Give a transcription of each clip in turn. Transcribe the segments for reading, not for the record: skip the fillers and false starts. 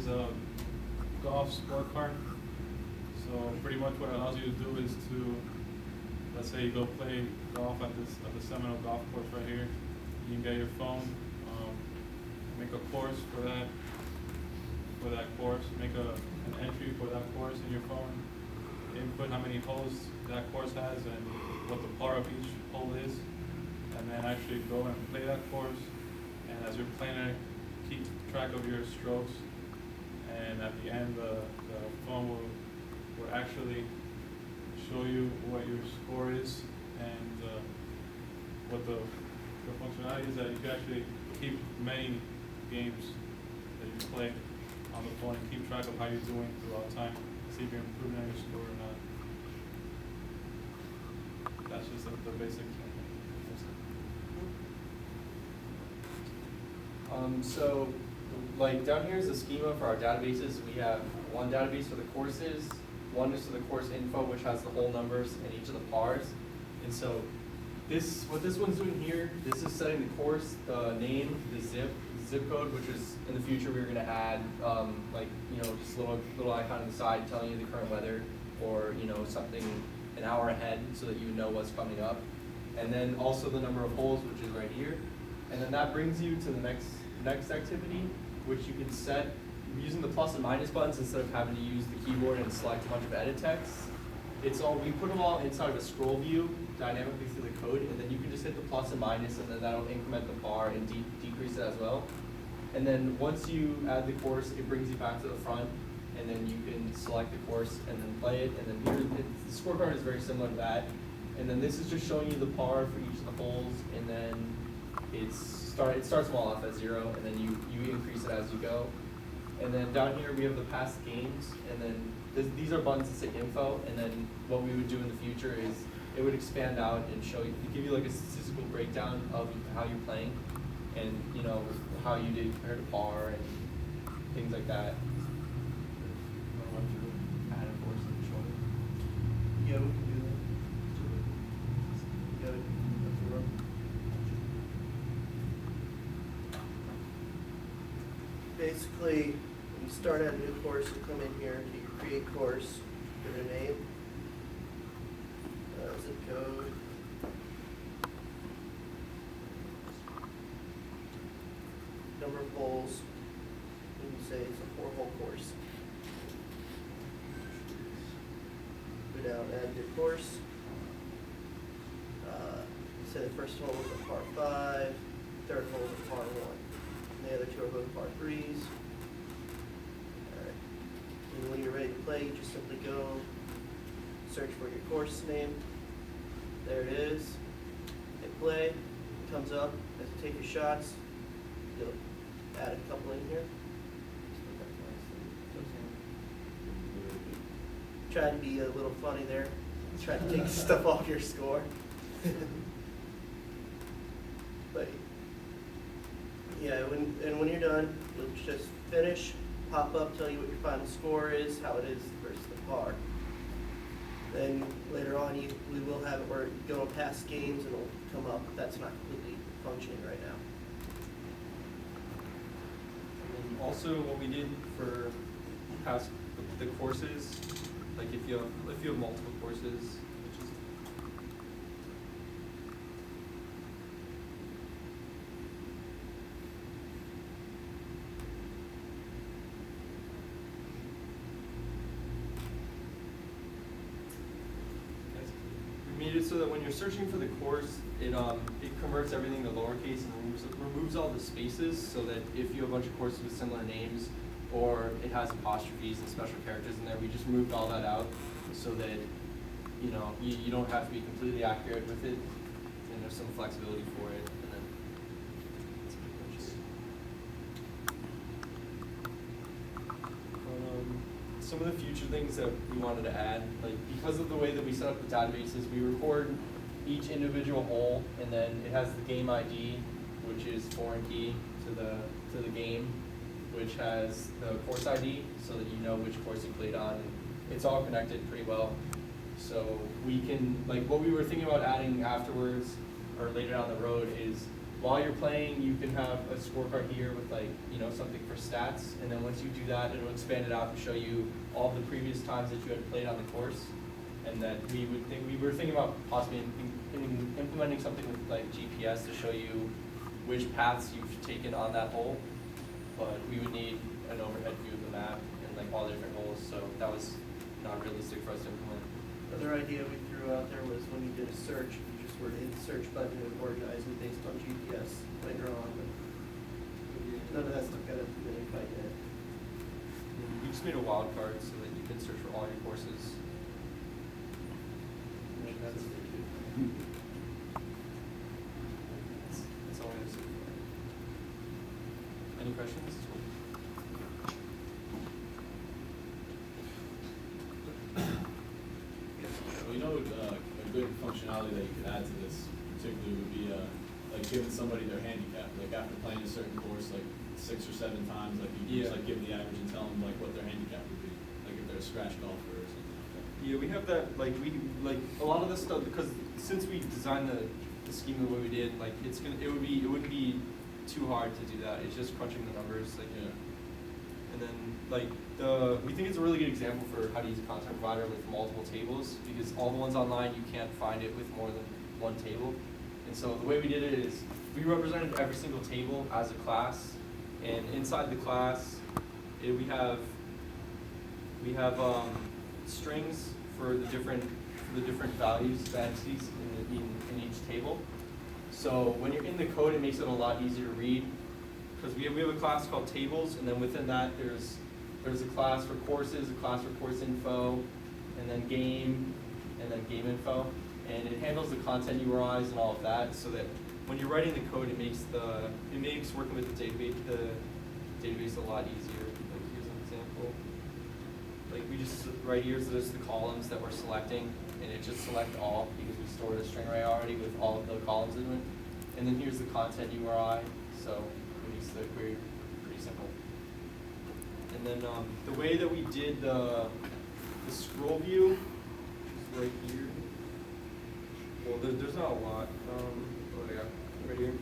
is a golf scorecard. So pretty much what it allows you to do is to, let's say you go play golf at the Seminole Golf Course right here. You can get your phone, make a course for that course, make an entry for that course in your phone, input how many holes that course has and what the par of each hole is, and then actually go and play that course. And as you're playing it, keep track of your strokes. And at the end, the phone will actually show you what your score is and what the functionality is that you can actually keep many games that you play on the phone and keep track of how you're doing throughout time, see if you're improving on your score or not. That's just the basic thing. So, like down here is the schema for our databases. We have one database for the courses, one is for the course info, which has the hole numbers and each of the pars. And so, what this one's doing here, this is setting the course, the name, the zip code, which is in the future we're going to add, like just a little icon on the side telling you the current weather, or something an hour ahead so that you know what's coming up. And then also the number of holes, which is right here. And then that brings you to the next activity, which you can set using the plus and minus buttons instead of having to use the keyboard and select a bunch of edit text. We put them all inside of a scroll view dynamically through the code, and then you can just hit the plus and minus, and then that'll increment the par and decrease it as well. And then once you add the course, it brings you back to the front, and then you can select the course and then play it. And then here, the scorecard is very similar to that. And then this is just showing you the par for each of the holes, and then it starts them all off at 0, and then you increase it as you go. And then down here we have the past games, and then these are buttons that say info, and then what we would do in the future is it would expand out and give you like a statistical breakdown of how you're playing, and how you did compared to par and things like that. Add a course to the shoulder. Yeah, we can do that. You got it. That's the run. Basically, when you start out a new course, you come in here to your create course, give it a name, zip code, number of holes, and you say it's a 4-hole course. Go down, add new course. You say the first hole was a par 5, third hole was a par 1. And the other two are both par 3s. Alright. And when you're ready to play, you just simply go search for your course name. There it is. Hit play. It comes up. As you take your shots, you'll add a couple in here. Try to be a little funny there. Try to take stuff off your score. But yeah, when you're done, you'll just finish, pop up, tell you what your final score is, how it is versus the par. Then later on, we will have it where you go past games and it'll come up. That's not completely functioning right now. And then also, what we did for past the courses, like if you have multiple courses, which is we made it so that when you're searching for the course, it converts everything to lowercase and removes all the spaces, so that if you have a bunch of courses with similar names, or it has apostrophes and special characters in there, we just moved all that out so that you don't have to be completely accurate with it, and there's some flexibility for it. And then that's pretty much it. Some of the future things that we wanted to add, like because of the way that we set up the databases, we record each individual hole, and then it has the game ID, which is foreign key to the game, which has the course ID, so that you know which course you played on. And it's all connected pretty well. So we can, like what we were thinking about adding afterwards or later down the road is while you're playing, you can have a scorecard here with like, you know, something for stats, and then once you do that, it'll expand it out and show you all the previous times that you had played on the course. And then we were thinking about possibly implementing something with like GPS to show you which paths you've taken on that hole, but we would need an overhead view of the map and like all the different holes, so that was not realistic for us to implement. Another idea we threw out there was when you did a search, you just were to hit the search button and it would organize it based on GPS later on, but none of that stuff got implemented by yet. We just made a wild card so that you can search for all your courses. And that's all I have to say. Any questions? Well, you know, a good functionality that you could add to this particularly would be like giving somebody their handicap. Like after playing a certain course like 6 or 7 times, like you can just like give the average and tell them like what their handicap would be. Like if they're a scratch golfer or something like that. Yeah, we have that, like, a lot of this stuff, because since we designed the scheme the way we did, like, it wouldn't be too hard to do that, it's just crunching the numbers, like, Yeah. and then, like, we think it's a really good example for how to use a content provider with multiple tables, because all the ones online, you can't find it with more than one table, and so the way we did it is, we represented every single table as a class, and inside the class, we have strings for the different values, the entities in each table. So when you're in the code, it makes it a lot easier to read, because we have a class called tables, and then within that there's a class for courses, a class for course info, and then game info, and it handles the content URIs and all of that, so that when you're writing the code, it makes working with the database a lot easier. Like here's an example. Like we just, right here's just the columns that we're selecting, and it just select all because we stored a string array already with all of the columns in it. And then here's the content URI, so it makes the query pretty simple. And then the way that we did the scroll view, which is right here. Well, there's not a lot. What do I got? Right here.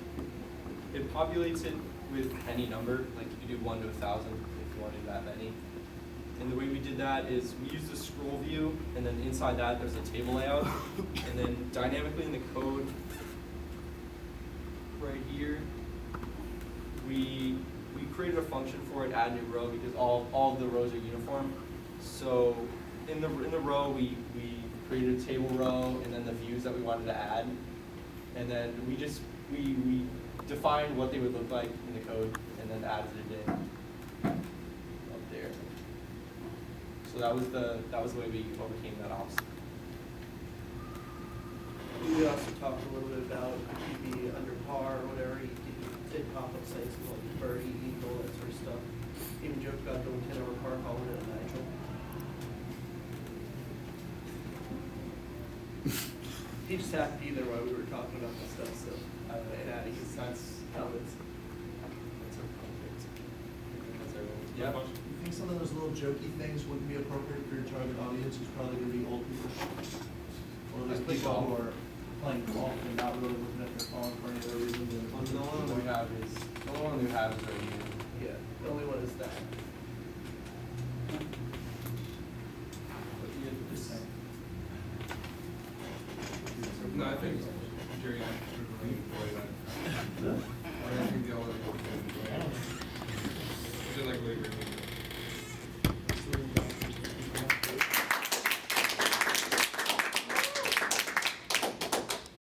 It populates it with any number, like you could do 1 to 1,000 if you wanted that many. And the way we did that is we used a scroll view, and then inside that there's a table layout, and then dynamically in the code, right here, we created a function for it, add new row, because all of the rows are uniform. So in the row we created a table row, and then the views that we wanted to add, and then we defined what they would look like in the code, and then added it in up there. So that was the way we overcame that obstacle. We also talked a little bit about if you'd be under par or whatever, you did pop up sites like birdie, eagle, that sort of stuff. Even joked about going 10 over par, calling it a natural. He just happened to be there while we were talking about this stuff, so yeah, he's comments. Yeah. You think some of those little jokey things wouldn't be appropriate for your target audience, who's probably gonna be old people? Or those Like people golf. who are playing golf and not really looking at their phone for any other reason than. Well, the only one we have is right here. Yeah, the only one is that. Just saying. No, I think Jerry should leave the way that. I think the other. I feel like later.